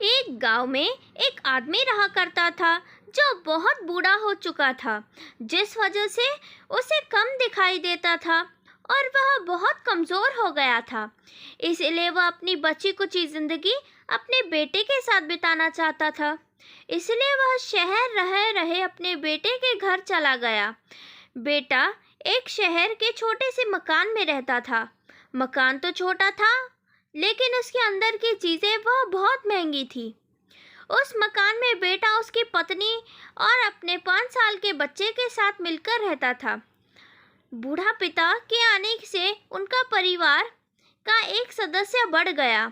एक गांव में एक आदमी रहा करता था जो बहुत बूढ़ा हो चुका था, जिस वजह से उसे कम दिखाई देता था और वह बहुत कमज़ोर हो गया था। इसलिए वह अपनी बची कुची ज़िंदगी अपने बेटे के साथ बिताना चाहता था। इसलिए वह शहर रह रहे अपने बेटे के घर चला गया। बेटा एक शहर के छोटे से मकान में रहता था। मकान तो छोटा था, लेकिन उसके अंदर की चीज़ें वह बहुत महंगी थी। उस मकान में बेटा उसकी पत्नी और अपने 5 साल के बच्चे के साथ मिलकर रहता था। बूढ़ा पिता के आने से उनका परिवार का एक सदस्य बढ़ गया।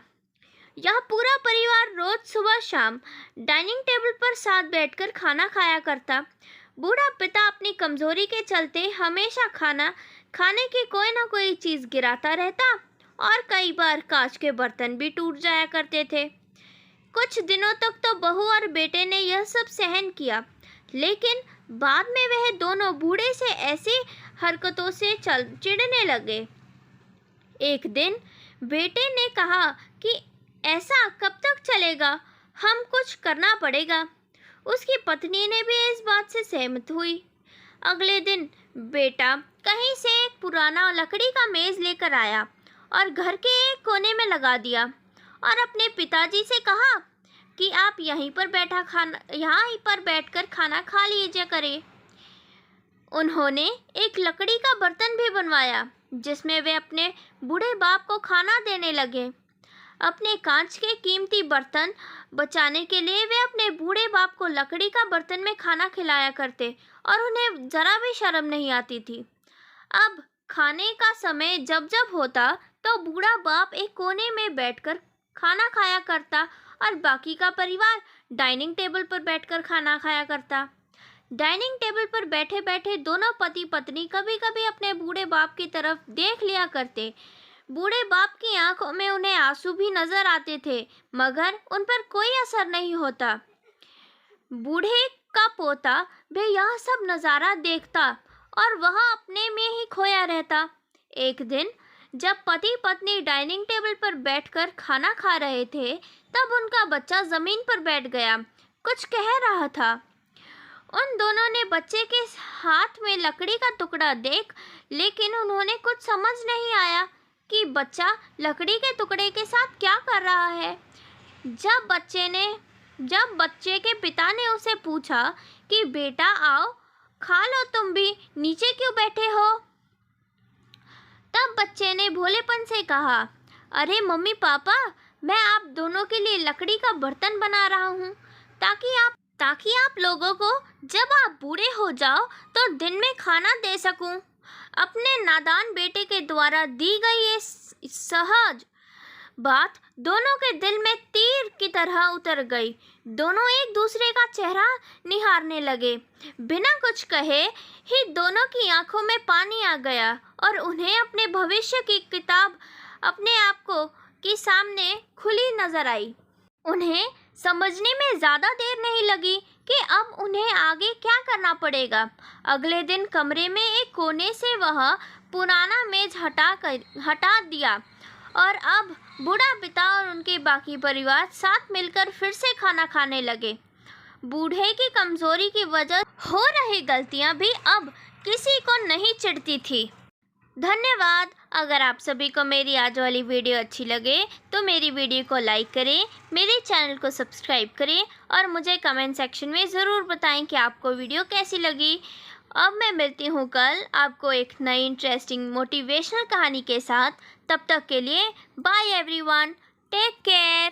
यह पूरा परिवार रोज सुबह शाम डाइनिंग टेबल पर साथ बैठकर खाना खाया करता। बूढ़ा पिता अपनी कमजोरी के चलते हमेशा खाना खाने की कोई ना कोई चीज़ गिराता रहता और कई बार कांच के बर्तन भी टूट जाया करते थे। कुछ दिनों तक तो बहू और बेटे ने यह सब सहन किया, लेकिन बाद में वह दोनों बूढ़े से ऐसी हरकतों से चिढ़ने लगे। एक दिन बेटे ने कहा कि ऐसा कब तक चलेगा, हम कुछ करना पड़ेगा। उसकी पत्नी ने भी इस बात से सहमत हुई। अगले दिन बेटा कहीं से एक पुराना लकड़ी का मेज लेकर आया और घर के एक कोने में लगा दिया और अपने पिताजी से कहा कि आप यहीं पर बैठकर खाना खा लीजिए करें। उन्होंने एक लकड़ी का बर्तन भी बनवाया जिसमें वे अपने बूढ़े बाप को खाना देने लगे। अपने कांच के कीमती बर्तन बचाने के लिए वे अपने बूढ़े बाप को लकड़ी का बर्तन में खाना खिलाया करते और उन्हें जरा भी शर्म नहीं आती थी। अब खाने का समय जब जब होता तो बूढ़ा बाप एक कोने में बैठकर खाना खाया करता और बाकी का परिवार डाइनिंग टेबल पर बैठकर खाना खाया करता। डाइनिंग टेबल पर बैठे बैठे दोनों पति पत्नी कभी कभी अपने बूढ़े बाप की तरफ देख लिया करते। बूढ़े बाप की आंखों में उन्हें आंसू भी नजर आते थे, मगर उन पर कोई असर नहीं होता। बूढ़े का पोता भी यह सब नज़ारा देखता और वह अपने में ही खोया रहता। एक दिन जब पति पत्नी डाइनिंग टेबल पर बैठकर खाना खा रहे थे, तब उनका बच्चा जमीन पर बैठ गया, कुछ कह रहा था। उन दोनों ने बच्चे के हाथ में लकड़ी का टुकड़ा देख, लेकिन उन्होंने कुछ समझ नहीं आया कि बच्चा लकड़ी के टुकड़े के साथ क्या कर रहा है। जब बच्चे के पिता ने उसे पूछा कि बेटा आओ खा लो, तुम भी नीचे क्यों बैठे हो, तब बच्चे ने भोलेपन से कहा, अरे मम्मी पापा, मैं आप दोनों के लिए लकड़ी का बर्तन बना रहा हूँ ताकि आप लोगों को जब आप बूढ़े हो जाओ तो दिन में खाना दे सकूं। अपने नादान बेटे के द्वारा दी गई ये सहज बात दोनों के दिल में तीर की तरह उतर गई। दोनों एक दूसरे का चेहरा निहारने लगे। बिना कुछ कहे ही दोनों की आंखों में पानी आ गया और उन्हें अपने भविष्य की किताब अपने आप को के सामने खुली नजर आई। उन्हें समझने में ज़्यादा देर नहीं लगी कि अब उन्हें आगे क्या करना पड़ेगा। अगले दिन कमरे में एक कोने से वह पुराना मेज हटा दिया और अब बूढ़ा पिता और उनके बाकी परिवार साथ मिलकर फिर से खाना खाने लगे। बूढ़े की कमजोरी की वजह हो रही गलतियां भी अब किसी को नहीं चिढ़ती थी। धन्यवाद। अगर आप सभी को मेरी आज वाली वीडियो अच्छी लगे तो मेरी वीडियो को लाइक करें, मेरे चैनल को सब्सक्राइब करें और मुझे कमेंट सेक्शन में ज़रूर बताएं कि आपको वीडियो कैसी लगी। अब मैं मिलती हूँ कल आपको एक नई इंटरेस्टिंग मोटिवेशनल कहानी के साथ। तब तक के लिए बाय एवरीवन, टेक केयर।